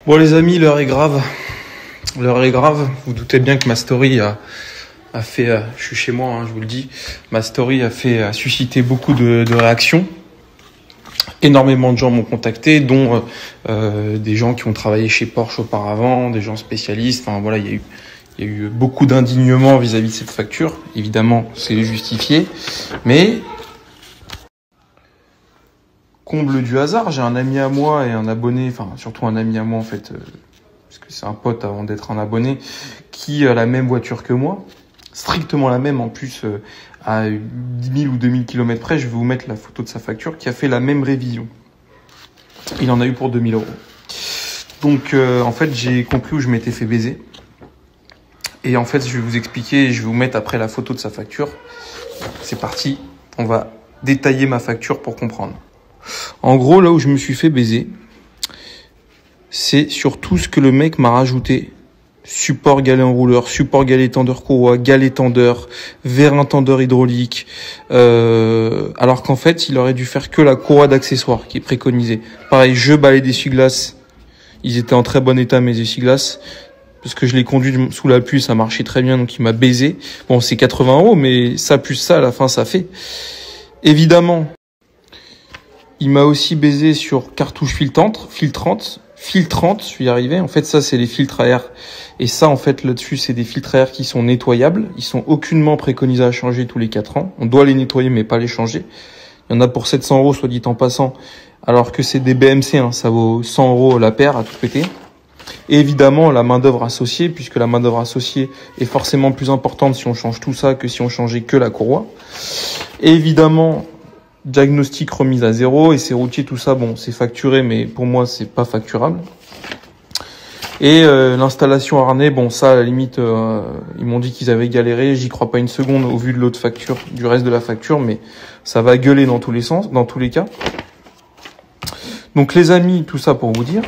Bon les amis, l'heure est grave. L'heure est grave. Vous doutez bien que ma story a fait, je suis chez moi, hein, je vous le dis, ma story a suscité beaucoup de réactions. Énormément de gens m'ont contacté, dont des gens qui ont travaillé chez Porsche auparavant, des gens spécialistes. Enfin voilà, il y a eu beaucoup d'indignement vis-à-vis de cette facture. Évidemment, c'est justifié, mais comble du hasard, j'ai un ami à moi et un abonné, enfin surtout un ami à moi en fait, parce que c'est un pote avant d'être un abonné, qui a la même voiture que moi, strictement la même en plus, à 10 000 ou 2000 km près. Je vais vous mettre la photo de sa facture, qui a fait la même révision. Il en a eu pour 2000 €. Donc en fait j'ai compris où je m'étais fait baiser. Et en fait je vais vous expliquer, je vais vous mettre après la photo de sa facture. C'est parti, on va détailler ma facture pour comprendre. En gros, là où je me suis fait baiser, c'est sur tout ce que le mec m'a rajouté. Support galet enrouleur, support galet tendeur courroie, galet tendeur, vérin tendeur hydraulique. Alors qu'en fait, il aurait dû faire que la courroie d'accessoires qui est préconisée. Pareil, je balai d'essuie-glace. Ils étaient en très bon état, mes essuie-glaces. Parce que je l'ai conduit sous la pluie, ça marchait très bien, donc il m'a baisé. Bon, c'est 80 €, mais ça plus ça, à la fin, ça fait. Évidemment, il m'a aussi baisé sur cartouche filtrante, je vais y arriver. En fait, ça, c'est les filtres à air. Et ça, en fait, là-dessus, c'est des filtres à air qui sont nettoyables. Ils sont aucunement préconisés à changer tous les 4 ans. On doit les nettoyer, mais pas les changer. Il y en a pour 700 €, soit dit en passant. Alors que c'est des BMC, hein, ça vaut 100 € la paire à tout péter. Et évidemment, la main d'œuvre associée, puisque la main d'œuvre associée est forcément plus importante si on change tout ça que si on changeait que la courroie. Et évidemment, diagnostic remise à 0 et c'est routier, tout ça, bon, c'est facturé, mais pour moi, c'est pas facturable. Et l'installation harnais, bon, ça, à la limite, ils m'ont dit qu'ils avaient galéré. J'y crois pas une seconde au vu de l'autre facture, du reste de la facture, mais ça va gueuler dans tous les sens, dans tous les cas. Donc, les amis, tout ça pour vous dire.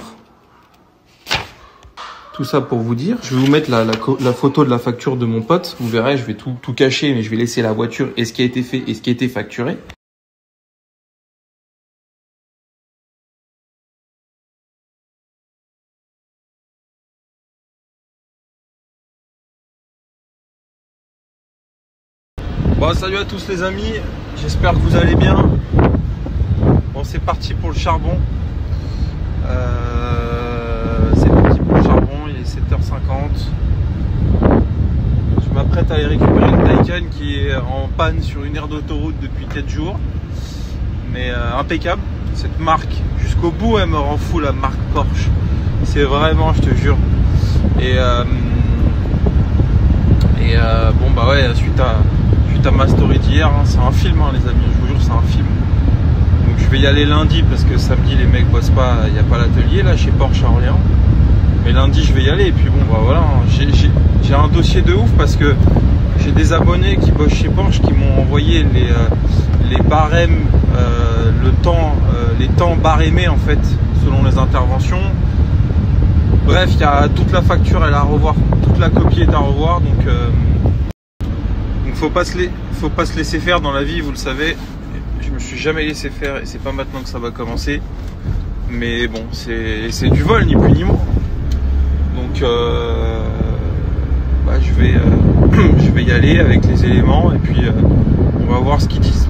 Tout ça pour vous dire. Je vais vous mettre la photo de la facture de mon pote. Vous verrez, je vais tout cacher, mais je vais laisser la voiture et ce qui a été fait et ce qui a été facturé. Bon, salut à tous les amis, j'espère que vous allez bien. Bon, c'est parti pour le charbon. C'est parti pour le charbon, il est 7h50. Je m'apprête à aller récupérer une Taycan qui est en panne sur une aire d'autoroute depuis 4 jours. Mais impeccable, cette marque, jusqu'au bout elle me rend fou, la marque Porsche. C'est vraiment, je te jure. Et bon bah ouais, suite à ma story d'hier, hein, c'est un film, hein, les amis, je vous jure, c'est un film. Donc je vais y aller lundi parce que samedi les mecs bossent pas, il n'y a pas l'atelier là chez Porsche à Orléans. Mais lundi je vais y aller et puis bon bah voilà, hein, j'ai un dossier de ouf parce que j'ai des abonnés qui bossent chez Porsche qui m'ont envoyé les barèmes, les temps barrémés en fait selon les interventions. Bref, il y a toute la facture elle est à revoir, toute la copie est à revoir, donc faut pas se laisser faire dans la vie, vous le savez. Je me suis jamais laissé faire et c'est pas maintenant que ça va commencer. Mais bon, c'est du vol, ni plus ni moins. Donc bah, je vais y aller avec les éléments et puis on va voir ce qu'ils disent.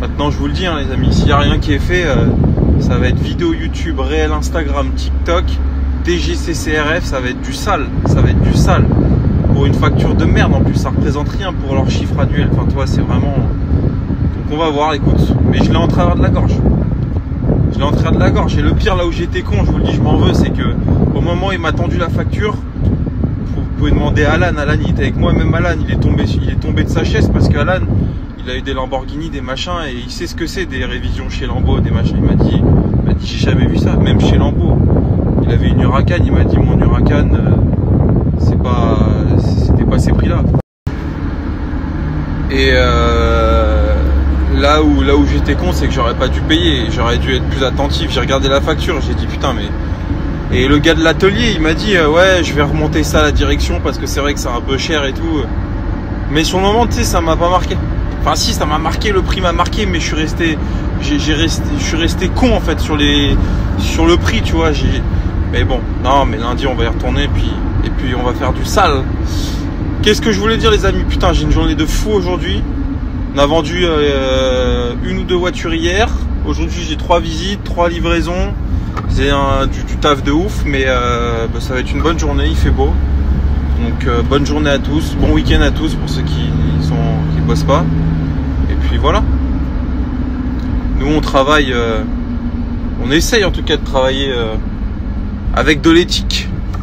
Maintenant, je vous le dis, hein, les amis, s'il n'y a rien qui est fait, ça va être vidéo YouTube, réel Instagram, TikTok, DGCCRF, ça va être du sale. Ça va être du sale. Pour une facture de merde, en plus ça représente rien pour leur chiffre annuel. Enfin toi c'est vraiment... Donc on va voir, écoute. Mais je l'ai en travers de la gorge. Je l'ai en travers de la gorge. Et le pire, là où j'étais con, je vous le dis, je m'en veux, c'est que au moment où il m'a tendu la facture, vous pouvez demander à Alan. Alan il était avec moi, même Alan il est tombé de sa chaise parce qu'Alan il a eu des Lamborghini, des machins, et il sait ce que c'est des révisions chez Lambo, des machins. Il m'a dit j'ai jamais vu ça, même chez Lambo. Il avait une Huracan, il m'a dit mon Huracan c'était pas ces prix là. Et là où j'étais con, c'est que j'aurais pas dû payer, j'aurais dû être plus attentif. J'ai regardé la facture, j'ai dit putain mais... Et le gars de l'atelier il m'a dit ouais je vais remonter ça à la direction parce que c'est vrai que c'est un peu cher et tout. Mais sur le moment tu sais ça m'a pas marqué. Enfin si, ça m'a marqué, le prix m'a marqué, mais je suis resté con en fait sur le prix, tu vois. Mais bon, non, mais lundi on va y retourner et puis on va faire du sale. Qu'est-ce que je voulais dire les amis? Putain, j'ai une journée de fou aujourd'hui. On a vendu 1 ou 2 voitures hier. Aujourd'hui j'ai 3 visites, 3 livraisons. C'est du taf de ouf, mais ça va être une bonne journée, il fait beau. Donc bonne journée à tous, bon week-end à tous pour ceux qui bossent pas. Et puis voilà. Nous on travaille, on essaye en tout cas de travailler avec de l'éthique.